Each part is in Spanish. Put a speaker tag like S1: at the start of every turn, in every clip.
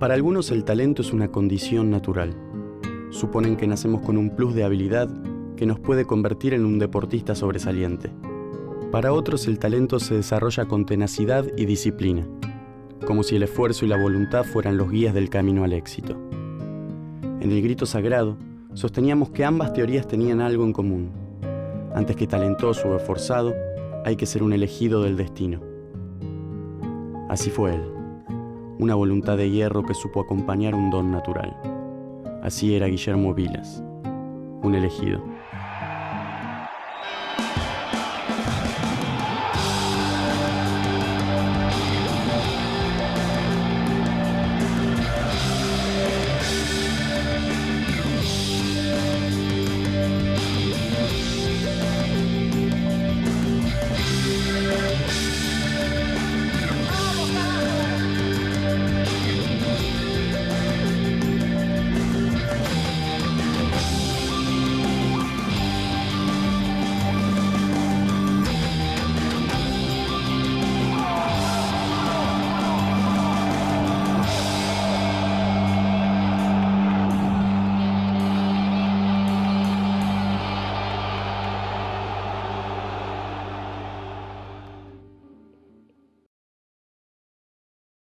S1: Para algunos el talento es una condición natural. Suponen que nacemos con un plus de habilidad que nos puede convertir en un deportista sobresaliente. Para otros el talento se desarrolla con tenacidad y disciplina, como si el esfuerzo y la voluntad fueran los guías del camino al éxito. En el grito sagrado, sosteníamos que ambas teorías tenían algo en común. Antes que talentoso o esforzado, hay que ser un elegido del destino. Así fue él, una voluntad de hierro que supo acompañar un don natural. Así era Guillermo Vilas, un elegido.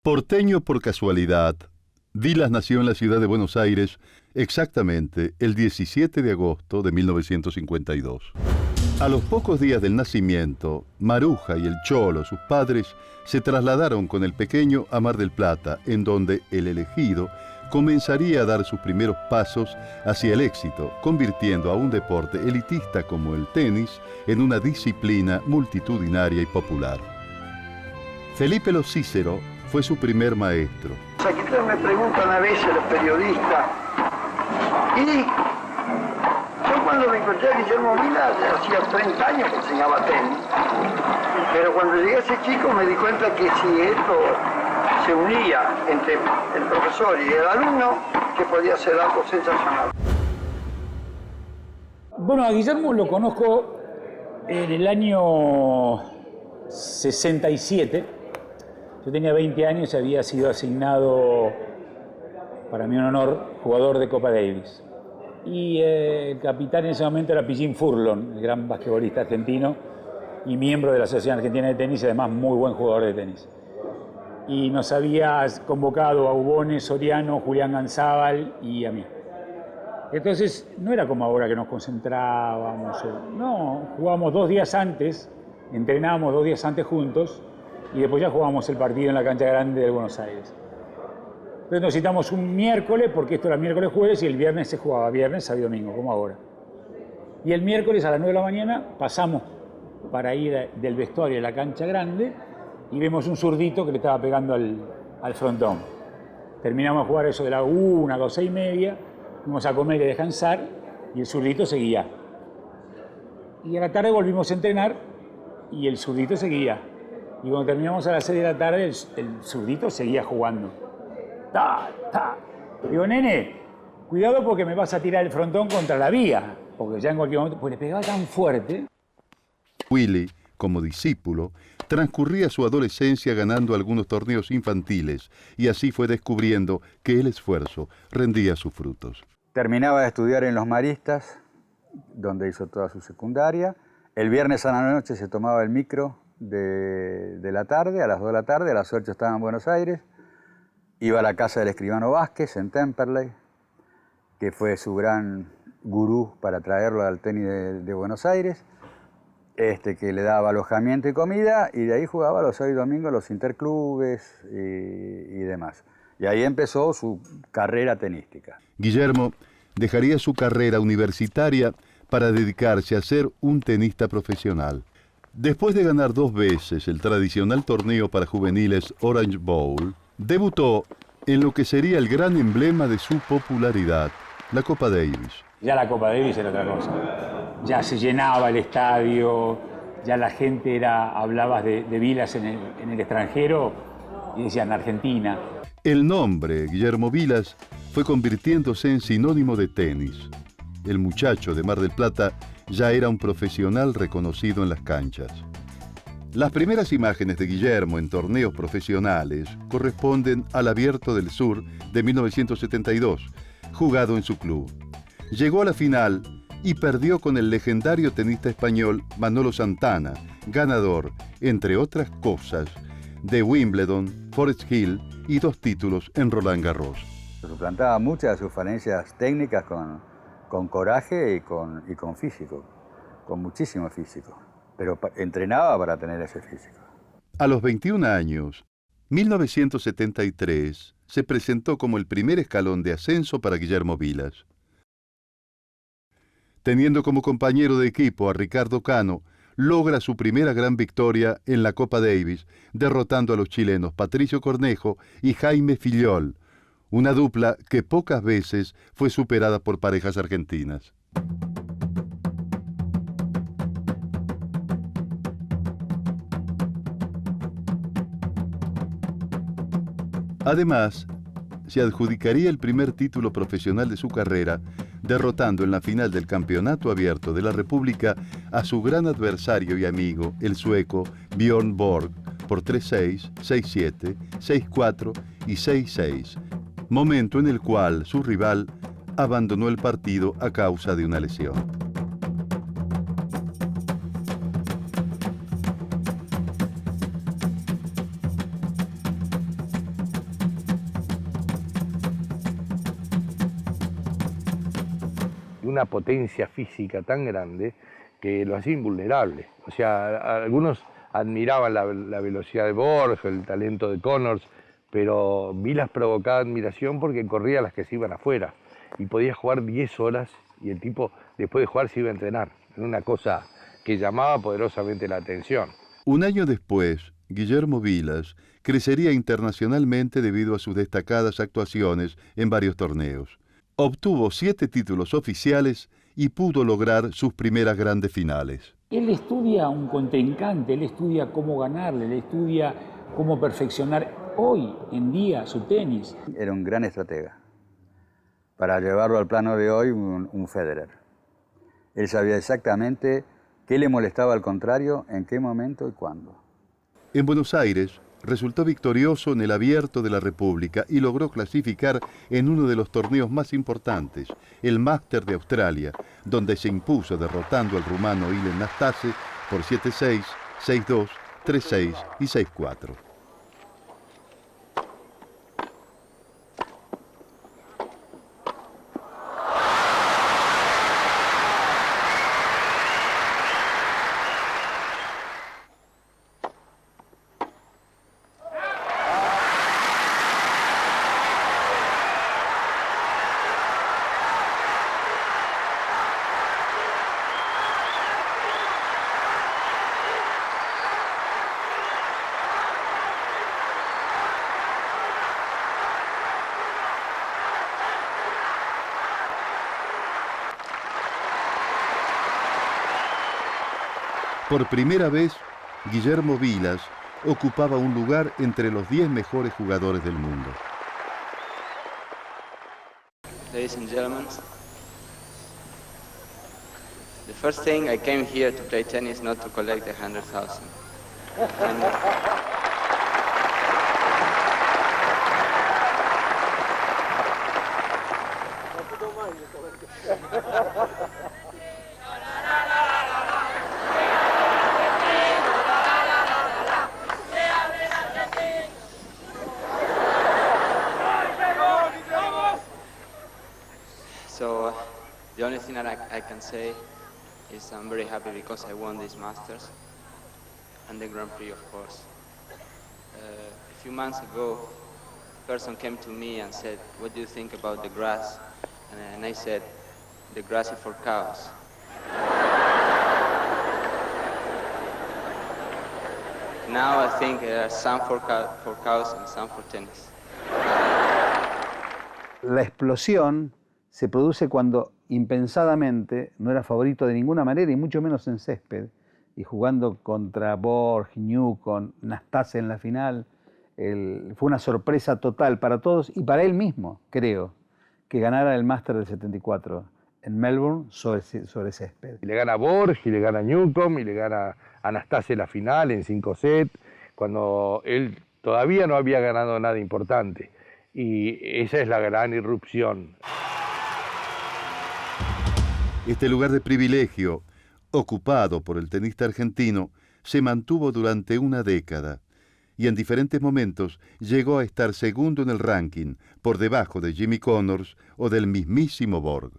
S2: Porteño por casualidad, Vilas nació en la ciudad de Buenos Aires exactamente el 17 de agosto de 1952. A los pocos días del nacimiento, Maruja y el Cholo, sus padres, se trasladaron con el pequeño a Mar del Plata, en donde el elegido comenzaría a dar sus primeros pasos hacia el éxito, convirtiendo a un deporte elitista como el tenis en una disciplina multitudinaria y popular. Felipe Los Cícero fue su primer maestro.
S3: Aquí me preguntan a veces los periodistas, y yo cuando me encontré a Guillermo Vilas, hacía 30 años que enseñaba tenis, pero cuando llegué a ese chico me di cuenta que si esto se unía entre el profesor y el alumno, que podía ser algo sensacional.
S4: Bueno, a Guillermo lo conozco en el año 67. Yo tenía 20 años y había sido asignado, para mí un honor, jugador de Copa Davis. Y el capitán en ese momento era Pichín Furlon, el gran basquetbolista argentino y miembro de la Asociación Argentina de Tenis y además muy buen jugador de tenis. Y nos había convocado a Ubone, Soriano, Julián Ganzábal y a mí. Entonces no era como ahora que nos concentrábamos, no, jugábamos 2 días antes, entrenábamos 2 días antes juntos, y después ya jugábamos el partido en la cancha grande de Buenos Aires. Entonces nos citamos un miércoles, porque esto era miércoles, jueves, y el viernes se jugaba, viernes, sábado y domingo, como ahora. Y el miércoles a las 9 de la mañana pasamos para ir del vestuario a la cancha grande y vemos un zurdito que le estaba pegando al frontón. Terminamos de jugar eso de la 1, 2:30, fuimos a comer y a descansar, y el zurdito seguía. Y a la tarde volvimos a entrenar y el zurdito seguía. Y cuando terminamos a las 6 de la tarde, el zurdito seguía jugando. ¡Ta, ta! Digo, nene, cuidado porque me vas a tirar el frontón contra la vía. Porque ya en cualquier momento, pues le pegaba tan fuerte.
S2: Willy, como discípulo, transcurría su adolescencia ganando algunos torneos infantiles y así fue descubriendo que el esfuerzo rendía sus frutos.
S5: Terminaba de estudiar en Los Maristas, donde hizo toda su secundaria. El viernes a la noche se tomaba el micro de la tarde, a las 2 de la tarde, a las 8 estaba en Buenos Aires, iba a la casa del escribano Vázquez en Temperley, que fue su gran gurú para traerlo al tenis de Buenos Aires, que le daba alojamiento y comida, y de ahí jugaba los sábados y domingos los interclubes y demás. Y ahí empezó su carrera tenística.
S2: Guillermo dejaría su carrera universitaria para dedicarse a ser un tenista profesional. Después de ganar 2 veces el tradicional torneo para juveniles Orange Bowl, debutó en lo que sería el gran emblema de su popularidad, la Copa Davis.
S4: Ya la Copa Davis era otra cosa. Ya se llenaba el estadio, ya la gente hablaba de Vilas en el extranjero y decían Argentina.
S2: El nombre, Guillermo Vilas, fue convirtiéndose en sinónimo de tenis. El muchacho de Mar del Plata ya era un profesional reconocido en las canchas. Las primeras imágenes de Guillermo en torneos profesionales corresponden al Abierto del Sur de 1972, jugado en su club. Llegó a la final y perdió con el legendario tenista español Manolo Santana, ganador, entre otras cosas, de Wimbledon, Forest Hill y 2 títulos en Roland Garros.
S5: Suplantaba muchas de sus falencias técnicas con coraje y con físico, con muchísimo físico. Pero entrenaba para tener ese físico.
S2: A los 21 años, 1973, se presentó como el primer escalón de ascenso para Guillermo Vilas. Teniendo como compañero de equipo a Ricardo Cano, logra su primera gran victoria en la Copa Davis, derrotando a los chilenos Patricio Cornejo y Jaime Fillol, una dupla que pocas veces fue superada por parejas argentinas. Además, se adjudicaría el primer título profesional de su carrera, derrotando en la final del Campeonato Abierto de la República a su gran adversario y amigo, el sueco Björn Borg, por 3-6, 6-7, 6-4 y 6-6, momento en el cual su rival abandonó el partido a causa de una lesión.
S6: Una potencia física tan grande que lo hacía invulnerable. O sea, algunos admiraban la velocidad de Borg, el talento de Connors, pero Vilas provocaba admiración porque corría las que se iban afuera y podía jugar 10 horas y el tipo después de jugar se iba a entrenar. Era una cosa que llamaba poderosamente la atención.
S2: Un año después, Guillermo Vilas crecería internacionalmente debido a sus destacadas actuaciones en varios torneos. Obtuvo 7 títulos oficiales y pudo lograr sus primeras grandes finales.
S4: Él estudia a un contrincante, él estudia cómo ganarle, él estudia cómo perfeccionar hoy en día su tenis.
S5: Era un gran estratega. Para llevarlo al plano de hoy, un Federer. Él sabía exactamente qué le molestaba al contrario, en qué momento y cuándo.
S2: En Buenos Aires, resultó victorioso en el Abierto de la República y logró clasificar en uno de los torneos más importantes, el Masters de Australia, donde se impuso derrotando al rumano Ilie Nastase por 7-6, 6-2, 3-6 y 6-4. Por primera vez, Guillermo Vilas ocupaba un lugar entre los 10 mejores jugadores del mundo.
S7: Ladies and gentlemen, the first thing I came here to play tennis, not to collect the 100,000. So the only thing that I can say is I'm very happy because I won this Masters and the Grand Prix, of course. A few months ago, a person came to me and said, "What do you think about the grass?" And I said, "The grass is for cows." Now I think there are some for cows and some for tennis.
S8: La explosión se produce cuando impensadamente no era favorito de ninguna manera y mucho menos en césped. Y jugando contra Borg, Newcomb, Nastase en la final, fue una sorpresa total para todos y para él mismo, creo, que ganara el Máster del 74. en Melbourne sobre césped.
S6: Y le gana a Borg, y le gana a Newcomb, y le gana a Anastasia la final en 5 sets, cuando él todavía no había ganado nada importante. Y esa es la gran irrupción.
S2: Este lugar de privilegio, ocupado por el tenista argentino, se mantuvo durante una década y en diferentes momentos llegó a estar segundo en el ranking, por debajo de Jimmy Connors o del mismísimo Borg.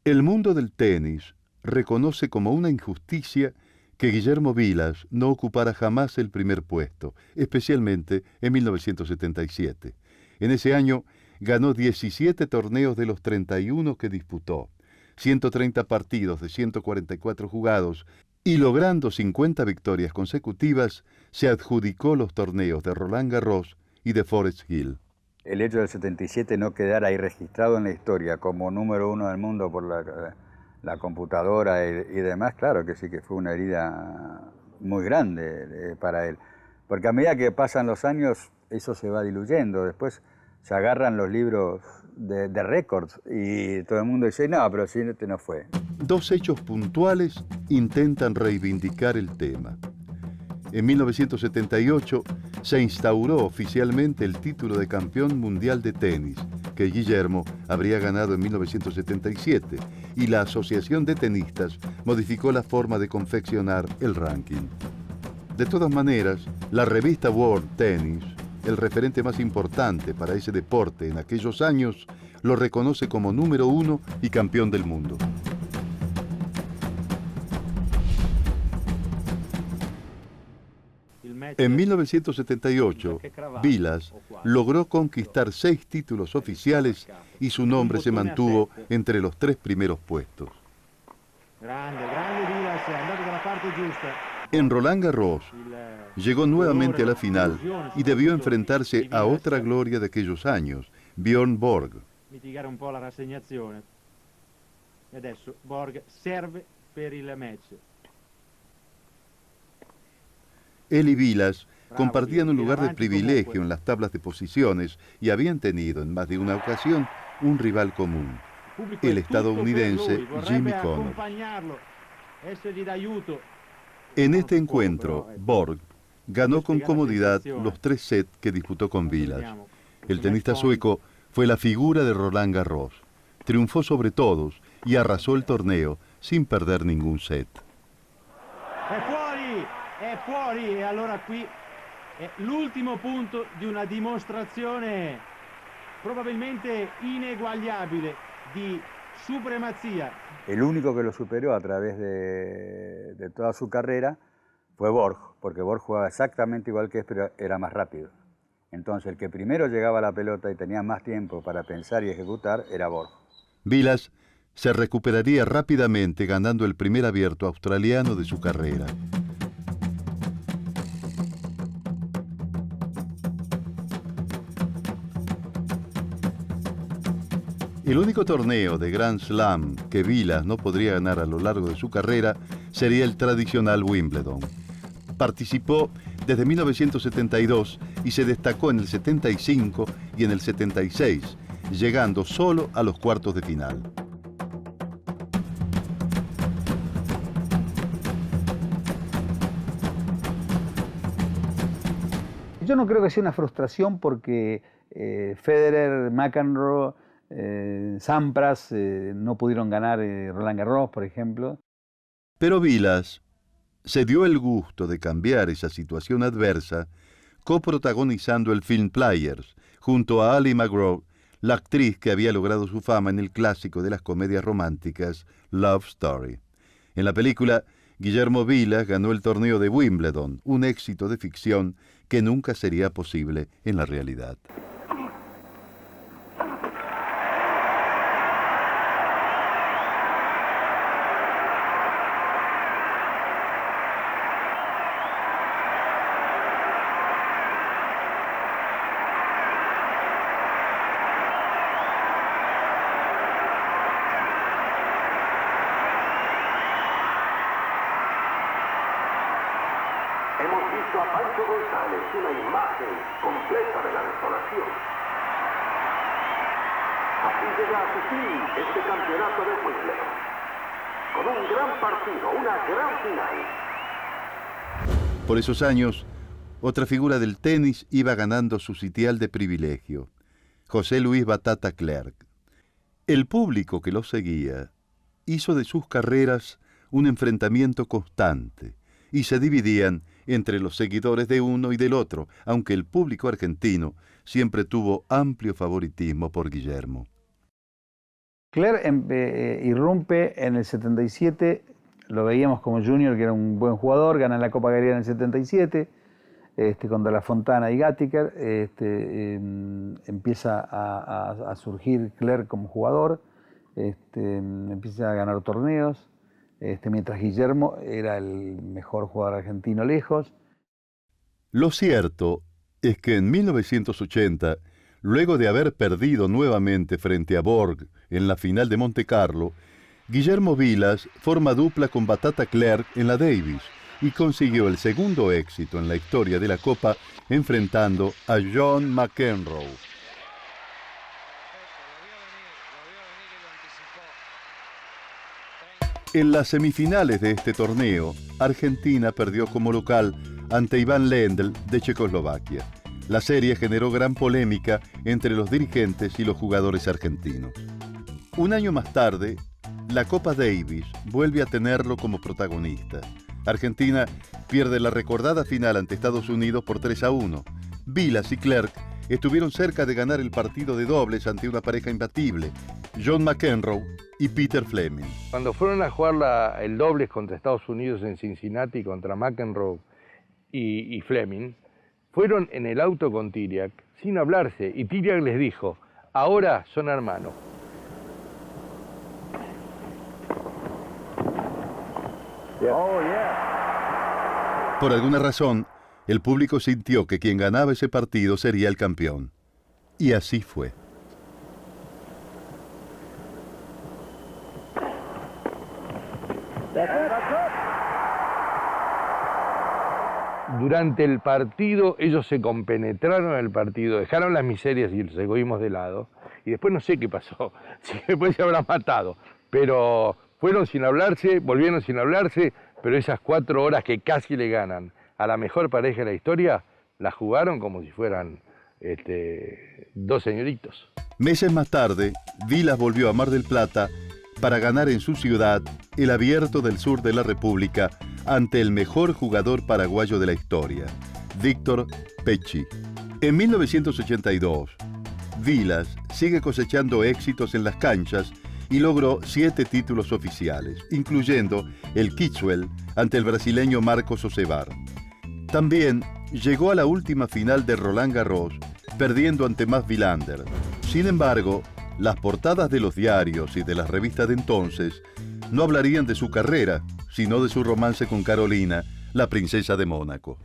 S2: El mundo del tenis reconoce como una injusticia que Guillermo Vilas no ocupara jamás el primer puesto, especialmente en 1977. En ese año ganó 17 torneos de los 31 que disputó, 130 partidos de 144 jugados, y logrando 50 victorias consecutivas, se adjudicó los torneos de Roland Garros y de Forest Hill.
S5: El hecho del 77 no quedar ahí registrado en la historia como número 1 del mundo por la computadora y demás, claro que sí que fue una herida muy grande para él. Porque a medida que pasan los años, eso se va diluyendo. Después se agarran los libros de récords y todo el mundo dice, no, pero sí, no fue.
S2: Dos hechos puntuales intentan reivindicar el tema. En 1978 se instauró oficialmente el título de campeón mundial de tenis, que Guillermo habría ganado en 1977, y la Asociación de Tenistas modificó la forma de confeccionar el ranking. De todas maneras, la revista World Tennis, el referente más importante para ese deporte en aquellos años, lo reconoce como número 1 y campeón del mundo. En 1978, Vilas logró conquistar 6 títulos oficiales y su nombre se mantuvo entre los 3 primeros puestos. En Roland Garros, llegó nuevamente a la final y debió enfrentarse a otra gloria de aquellos años, Björn Borg.
S9: Mitigare un po' la rassegnazione. E adesso Borg serve per il match.
S2: Él y Vilas compartían un lugar de privilegio en las tablas de posiciones y habían tenido en más de una ocasión un rival común, el estadounidense Jimmy Connors. En este encuentro, Borg ganó con comodidad los 3 sets que disputó con Vilas. El tenista sueco fue la figura de Roland Garros. Triunfó sobre todos y arrasó el torneo sin perder ningún set.
S9: È fuori e allora qui è l'ultimo punto di una dimostrazione probabilmente ineguagliabile di supremacía.
S5: El único que lo superó a través de toda su carrera fue Borg, porque Borg jugaba exactamente igual que él, pero era más rápido. Entonces el que primero llegaba a la pelota y tenía más tiempo para pensar y ejecutar era Borg.
S2: Vilas se recuperaría rápidamente ganando el primer abierto australiano de su carrera. El único torneo de Grand Slam que Vilas no podría ganar a lo largo de su carrera sería el tradicional Wimbledon. Participó desde 1972 y se destacó en el 75 y en el 76, llegando solo a los cuartos de final.
S8: Yo no creo que sea una frustración porque Federer, McEnroe, Sampras no pudieron ganar Roland Garros, por ejemplo.
S2: Pero Vilas se dio el gusto de cambiar esa situación adversa coprotagonizando el film Players junto a Ali McGraw, la actriz que había logrado su fama en el clásico de las comedias románticas Love Story. En la película, Guillermo Vilas ganó el torneo de Wimbledon, un éxito de ficción que nunca sería posible en la realidad.
S10: Hemos visto a Pancho González, una imagen completa de la desolación. Así llega a su fin este campeonato de Wimbledon. Con un gran partido, una gran final.
S2: Por esos años, otra figura del tenis iba ganando su sitial de privilegio, José Luis Batata Clerc. El público que lo seguía hizo de sus carreras un enfrentamiento constante y se dividían entre los seguidores de uno y del otro, aunque el público argentino siempre tuvo amplio favoritismo por Guillermo.
S8: Clerc irrumpe en el 77, lo veíamos como junior, que era un buen jugador, gana la Copa Gabriel en el 77, contra La Fontana y Gattiker, empieza a surgir Clerc como jugador, empieza a ganar torneos, mientras Guillermo era el mejor jugador argentino lejos.
S2: Lo cierto es que en 1980, luego de haber perdido nuevamente frente a Borg en la final de Montecarlo, Guillermo Vilas forma dupla con Batata Clerc en la Davis y consiguió el segundo éxito en la historia de la Copa enfrentando a John McEnroe. En las semifinales de este torneo, Argentina perdió como local ante Iván Lendl de Checoslovaquia. La serie generó gran polémica entre los dirigentes y los jugadores argentinos. Un año más tarde, la Copa Davis vuelve a tenerlo como protagonista. Argentina pierde la recordada final ante Estados Unidos por 3-1. Vilas y Clerc estuvieron cerca de ganar el partido de dobles ante una pareja imbatible, John McEnroe y Peter Fleming.
S6: Cuando fueron a jugar el dobles contra Estados Unidos en Cincinnati contra McEnroe y Fleming, fueron en el auto con Tiriac sin hablarse y Tiriac les dijo, ahora son hermanos.
S2: Por alguna razón, el público sintió que quien ganaba ese partido sería el campeón. Y así fue.
S6: Durante el partido, ellos se compenetraron en el partido, dejaron las miserias y los egoísmos de lado, y después no sé qué pasó, si después se habrán matado, pero fueron sin hablarse, volvieron sin hablarse, pero esas 4 horas que casi le ganan a la mejor pareja de la historia, la jugaron como si fueran 2 señoritos.
S2: Meses más tarde, Vilas volvió a Mar del Plata para ganar en su ciudad el Abierto del Sur de la República ante el mejor jugador paraguayo de la historia, Víctor Pecci. En 1982, Vilas sigue cosechando éxitos en las canchas y logró 7 títulos oficiales, incluyendo el Kitzbühel ante el brasileño Marcos Osevar. También llegó a la última final de Roland Garros, perdiendo ante Mats Wilander. Sin embargo, las portadas de los diarios y de las revistas de entonces no hablarían de su carrera, sino de su romance con Carolina, la princesa de Mónaco.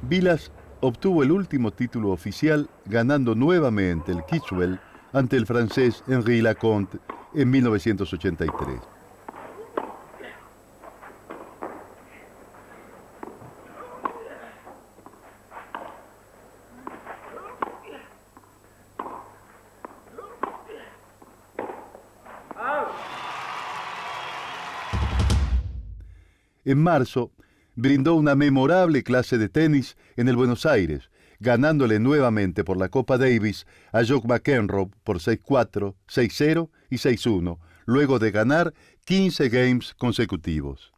S2: Vilas obtuvo el último título oficial ganando nuevamente el Kitzbühel ante el francés Henri Laconte en 1983. En marzo, brindó una memorable clase de tenis en el Buenos Aires, ganándole nuevamente por la Copa Davis a John McEnroe por 6-4, 6-0 y 6-1, luego de ganar 15 games consecutivos.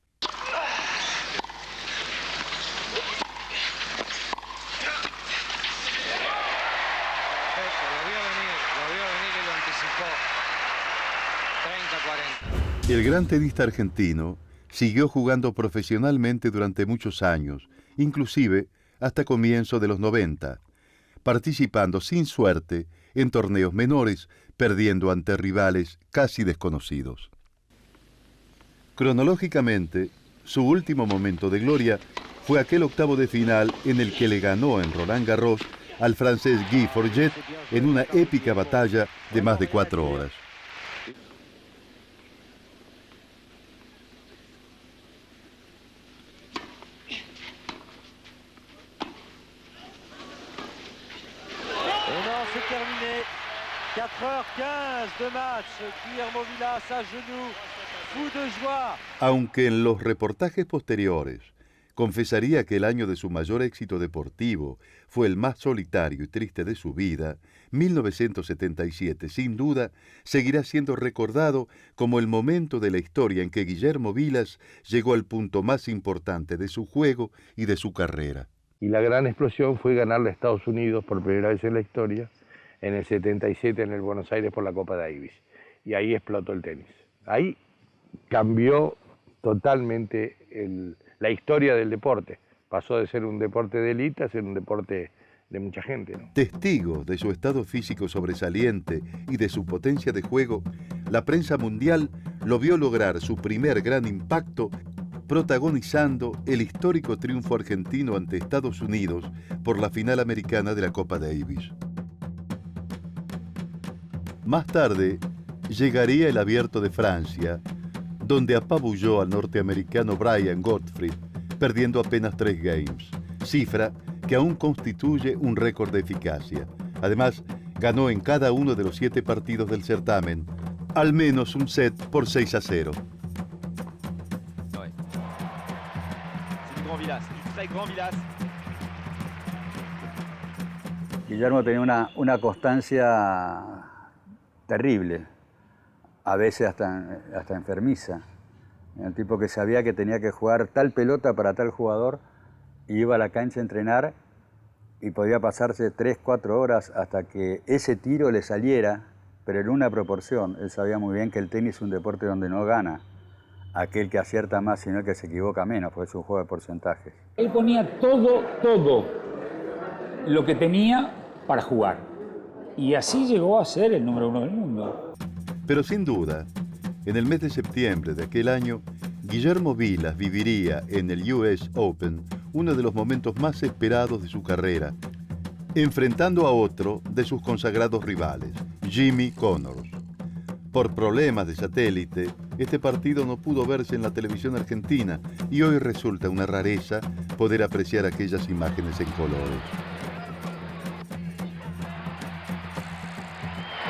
S2: El gran tenista argentino siguió jugando profesionalmente durante muchos años, inclusive hasta comienzo de los 90, participando sin suerte en torneos menores, perdiendo ante rivales casi desconocidos. Cronológicamente, su último momento de gloria fue aquel octavo de final en el que le ganó en Roland Garros al francés Guy Forget en una épica batalla de más de 4 horas.
S9: 4h15 de match. Guillermo Vilas à genoux, fou de joie.
S2: Aunque en los reportajes posteriores confesaría que el año de su mayor éxito deportivo fue el más solitario y triste de su vida, 1977, sin duda, seguirá siendo recordado como el momento de la historia en que Guillermo Vilas llegó al punto más importante de su juego y de su carrera.
S6: Y la gran explosión fue ganarle a Estados Unidos por primera vez en la historia, en el 77 en el Buenos Aires por la Copa Davis. Y ahí explotó el tenis. Ahí cambió totalmente la historia del deporte. Pasó de ser un deporte de élite a ser un deporte de mucha gente, ¿no?
S2: Testigo de su estado físico sobresaliente y de su potencia de juego, la prensa mundial lo vio lograr su primer gran impacto protagonizando el histórico triunfo argentino ante Estados Unidos por la final americana de la Copa Davis. Más tarde, llegaría el Abierto de Francia, donde apabulló al norteamericano Brian Gottfried, perdiendo apenas 3 games, cifra que aún constituye un récord de eficacia. Además, ganó en cada uno de los 7 partidos del certamen, al menos un set por 6-0.
S5: Guillermo tenía una constancia terrible, a veces hasta enfermiza. El tipo que sabía que tenía que jugar tal pelota para tal jugador, y iba a la cancha a entrenar y podía pasarse 3-4 horas hasta que ese tiro le saliera, pero en una proporción. Él sabía muy bien que el tenis es un deporte donde no gana aquel que acierta más, sino el que se equivoca menos, porque es un juego de porcentajes.
S4: Él ponía todo lo que tenía para jugar. Y así llegó a ser el número 1 del mundo.
S2: Pero sin duda, en el mes de septiembre de aquel año, Guillermo Vilas viviría en el US Open uno de los momentos más esperados de su carrera, enfrentando a otro de sus consagrados rivales, Jimmy Connors. Por problemas de satélite, este partido no pudo verse en la televisión argentina y hoy resulta una rareza poder apreciar aquellas imágenes en colores.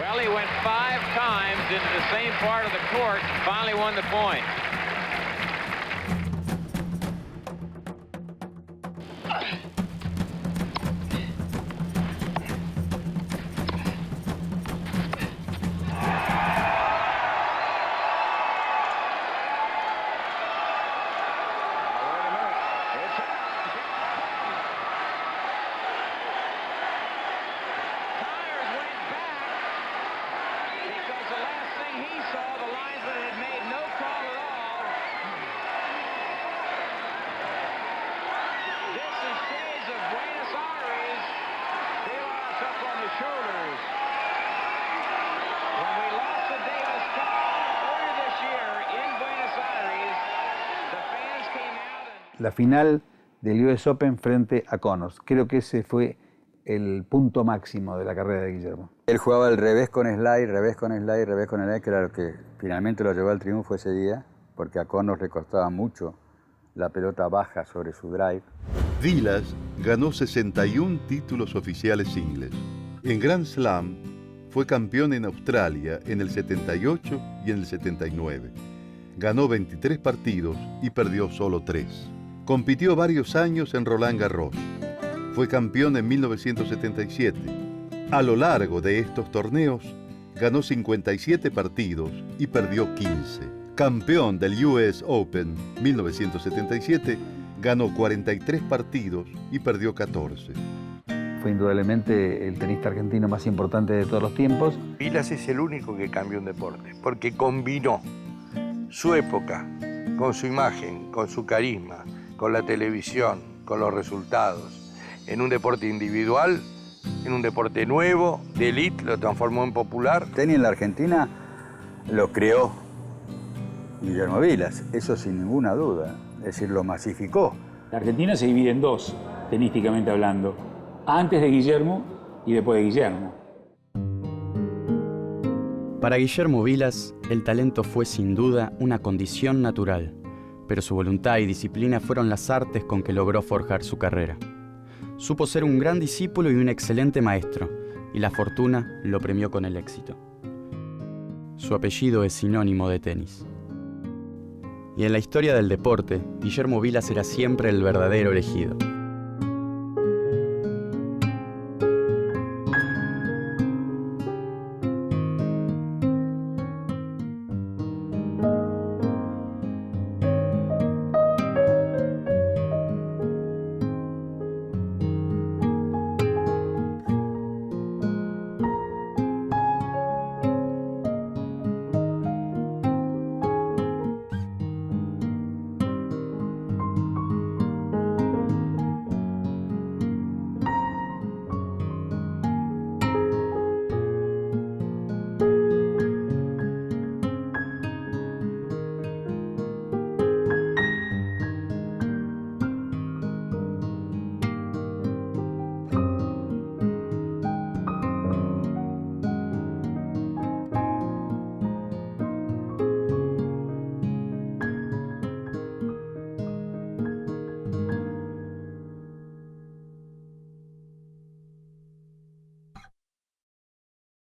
S11: Well, he went 5 times into the same part of the court and finally won the point.
S8: La final del US Open frente a Connors. Creo que ese fue el punto máximo de la carrera de Guillermo.
S5: Él jugaba el revés con slide, revés con slide, revés con slide, que era lo que finalmente lo llevó al triunfo ese día, porque a Connors le costaba mucho la pelota baja sobre su drive.
S2: Vilas ganó 61 títulos oficiales singles. En Grand Slam fue campeón en Australia en el 78 y en el 79. Ganó 23 partidos y perdió solo 3. Compitió varios años en Roland Garros. Fue campeón en 1977. A lo largo de estos torneos, ganó 57 partidos y perdió 15. Campeón del US Open 1977, ganó 43 partidos y perdió 14.
S8: Fue indudablemente el tenista argentino más importante de todos los tiempos.
S6: Vilas es el único que cambió un deporte, porque combinó su época con su imagen, con su carisma, con la televisión, con los resultados, en un deporte individual, en un deporte nuevo, de élite, lo transformó en popular.
S5: El tenis en la Argentina lo creó Guillermo Vilas, eso sin ninguna duda, es decir, lo masificó.
S4: La Argentina se divide en dos, tenísticamente hablando, antes de Guillermo y después de Guillermo.
S1: Para Guillermo Vilas, el talento fue sin duda una condición natural, pero su voluntad y disciplina fueron las artes con que logró forjar su carrera. Supo ser un gran discípulo y un excelente maestro, y la fortuna lo premió con el éxito. Su apellido es sinónimo de tenis. Y en la historia del deporte, Guillermo Vilas era siempre el verdadero elegido.